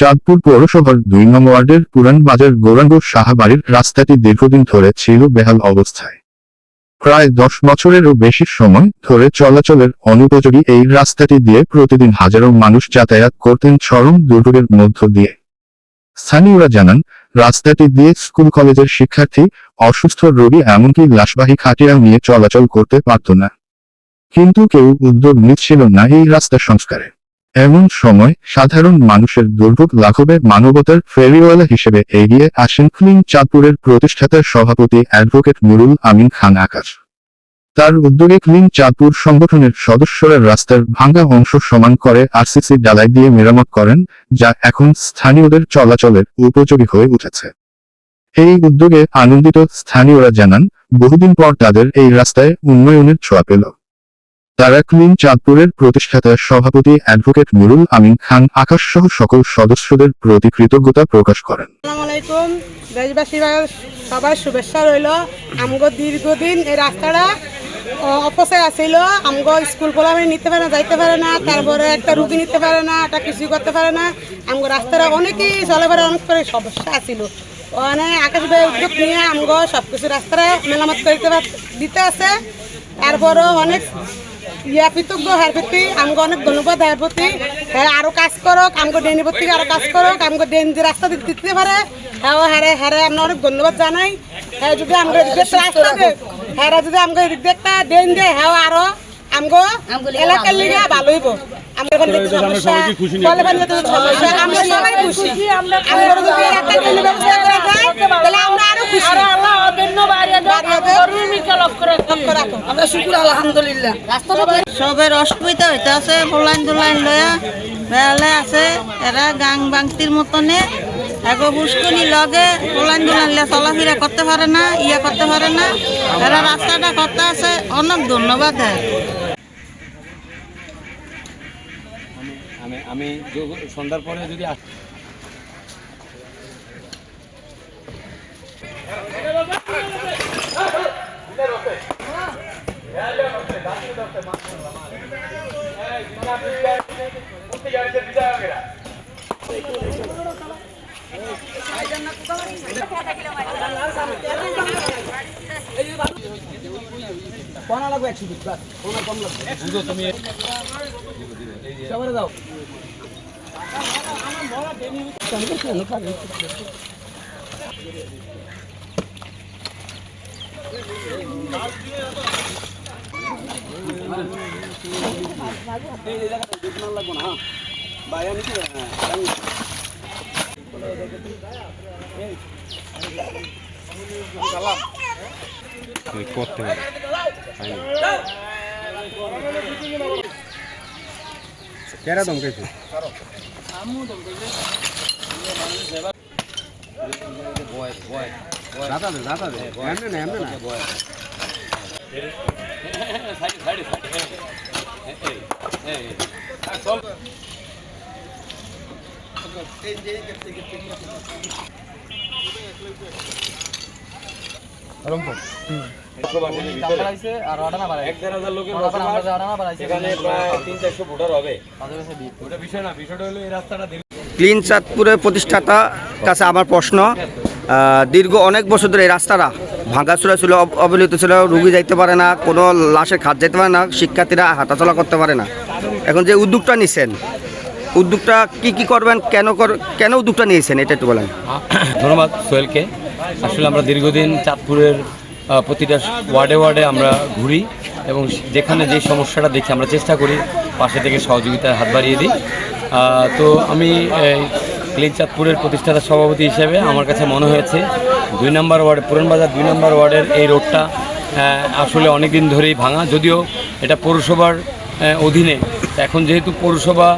চাঁদপুর পৌরসভার ২ নং ওয়ার্ডের পুরান বাজার গৌরাঙ্গ সাহাবাড়ির রাস্তাটি দীর্ঘদিন ধরে ছিল বেহাল অবস্থায়। প্রায় ১০ বছরেরও বেশি সময় ধরে চলাচলের অনুপযোগী এই রাস্তাটি দিয়ে প্রতিদিন হাজারো মানুষ যাতায়াত করতেন চরম দুর্ভোগের মধ্য দিয়ে। স্থানীয়রা জানান, রাস্তাটি দিয়ে স্কুল কলেজের শিক্ষার্থী, অসুস্থ রোগী এমনকি লাশবাহী খাটিয়া নিয়ে চলাচল করতে পারত না। কিন্তু কেউ উদ্যোগ নিচ্ছিল না এই রাস্তা সংস্কারে। এমন সময় সাধারণ মানুষের দুর্ভোগ লাঘবে মানবতার ফেরিওয়ালা হিসেবে এগিয়ে আসেন ক্লিন চাঁদপুরের প্রতিষ্ঠাতা সভাপতি অ্যাডভোকেট নুরুল আমিন খান আকাশ। তার উদ্যোগে ক্লিন চাঁদপুর সংগঠনের সদস্যরা রাস্তার ভাঙা অংশ সমান করে আরসিসি ঢালাই দিয়ে মেরামত করেন, যা এখন স্থানীয়দের চলাচলের উপযোগী হয়ে উঠেছে। এই উদ্যোগে আনন্দিত স্থানীয়রা জানান, বহুদিন পর তাদের এই রাস্তায় উন্নয়নের ছোঁয়া পেল। তারা ক্লিন চাঁদপুরের প্রতিষ্ঠাতা সভাপতি অ্যাডভোকেট নুরুল আমিন খান আকাশ সহ সকল সদস্যদের প্রতি কৃতজ্ঞতা প্রকাশ করেন। আসসালামু আলাইকুম, দেশবাসীরা সবার শুভেচ্ছা রইল। আমগো দীর্ঘদিন এই রাস্তাটা অপচয় আছিল। আমগো স্কুল পোলামে নিতে পারে না, যাইতে পারে না, তারপরে একটা রুগী নিতে পারে না, একটা কিছুই করতে পারে না। আমগো রাস্তাটা অনেকেই চলাফেরা অনেক করে সমস্যা আছিল। অনেক আকাশ ভাই উদ্যোগ নিয়ে আমগো সব কিছু রাস্তাটা মেরামত করতে দিতে আছে। তারপরও অনেক কৃতজ্ঞ হ্যার প্রতি, আমগো অনেক ধন্যবাদ হ্যার প্রতি। হ্যাঁ আরো কাজ করুক, আমগো ডেনি প্রতি আরো কাজ করুক, আমগো ডেন যে রাস্তা দিতে পারে হ্যাঁ হ্যাঁ আমরা অনেক ধন্যবাদ জানাই। হ্যাঁ যদি আমগো রাস্তা দেয়, হ্যাঁ যদি আমগো একটা ডেন দেয়, হ্যাঁ আরো আমগো এলাকার লিগে ভালো হইব। আমরা এখন দেখতে সমস্যা, বলে বলে তো সমস্যা, আমরা সবাই খুশি। আমরা যদি একটা ডেন ব্যবস্থা করা যায় তাহলে আমরা আরো খুশি। আল্লাহ ধন্যবাদ, আমরা শুকর আলহামদুলিল্লাহ। সবের অসুবিধা হইতে আছে, ফলাইন দুলাইন লয়া বেলে আছে, এরা গাং বাংতির মতনে এগো বুসকুনি লগে ফলাইন দুলাইন চলাফেরা করতে পারে না, করতে পারে না, এরা রাস্তাটা করতে আছে। অনেক ধন্যবাদ। আমি সন্ধ্যার পরে যদি কোনা লাগবে 100 প্লাস, কোনা কম লাগবে বুঝো তুমি সবারে দাও। আমার বড় ডেনি এই জায়গাটা দেখতে লাগবে না। ভাই আমি কি করতে পারে কেরা দম কেছে ক্লিন চাঁদপুরের প্রতিষ্ঠাতা কাছে আমার প্রশ্ন, দীর্ঘ অনেক বছর ধরে এই রাস্তাটা ভাঙাচোরা ছিল, অবহেলিত ছিল, রুগী যাইতে পারে না, কোনো লাশের খাত যাইতে পারে না, শিক্ষার্থীরা হাঁটাচলা করতে পারে না। এখন যে উদ্যোগটা নিয়েছেন, উদ্যোগটা কি করবেন, কেন উদ্যোগটা নিয়েছেন এটা একটু বলেন। ধন্যবাদ সোহেলকে। আসলে আমরা দীর্ঘদিন চাঁদপুরের প্রতিটা ওয়ার্ডে ওয়ার্ডে আমরা ঘুরি এবং যেখানে যে সমস্যাটা দেখি আমরা চেষ্টা করি পাশে থেকে সহযোগিতার হাত বাড়িয়ে দিই। তো আমি ক্লিন চাঁদপুরের প্রতিষ্ঠাতা সভাপতি হিসেবে আমার কাছে মনে হয়েছে 2 নম্বর ওয়ার্ড, পুরান বাজার 2 নম্বর ওয়ার্ডের এই রোডটা আসলে অনেক দিন ধরেই ভাঙা। যদিও এটা পৌরসভার অধীনে, এখন যেহেতু পৌরসভা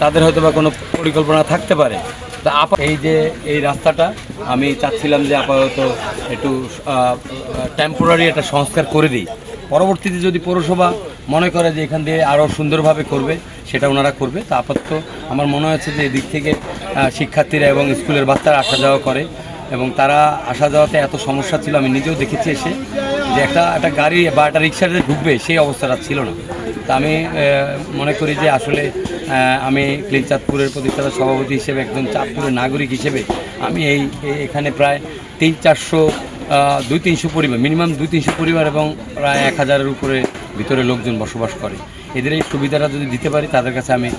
তাদের হয়তো বা কোনো পরিকল্পনা থাকতে পারে, তা এই যে এই রাস্তাটা আমি চাচ্ছিলাম যে আপাতত একটু টেম্পোরারি একটা সংস্কার করে দিই। পরবর্তীতে যদি পৌরসভা মনে করে যে এখান দিয়ে আরও সুন্দরভাবে করবে, সেটা ওনারা করবে। তা আপাতত আমার মনে হচ্ছে যে এদিক থেকে শিক্ষার্থীরা এবং স্কুলের বাচ্চারা আসা যাওয়া করে এবং তারা আসা যাওয়াতে এত সমস্যা ছিল, আমি নিজেও দেখেছি এসে যে একটা গাড়ি বা একটা রিক্সাতে ঢুকবে সেই অবস্থাটা ছিল না। তা আমি মনে করি যে আসলে আমি ক্লিন চাঁদপুরের প্রতিষ্ঠাতা সভাপতি হিসেবে একজন চাঁদপুরের নাগরিক হিসেবে আমি এখানে প্রায় 300-400 পরিবার, মিনিমাম 200-300 পরিবার এবং প্রায় 1000-এর উপরে ভিতরে লোকজন বসবাস করে। এদের এই সুবিধাটা যদি দিতে পারি তাদের কাছে আমি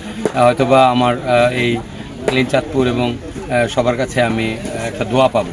হয়তোবা আমার এই ক্লিন চাঁদপুর এবং সবার কাছে আমি একটা দোয়া পাবো।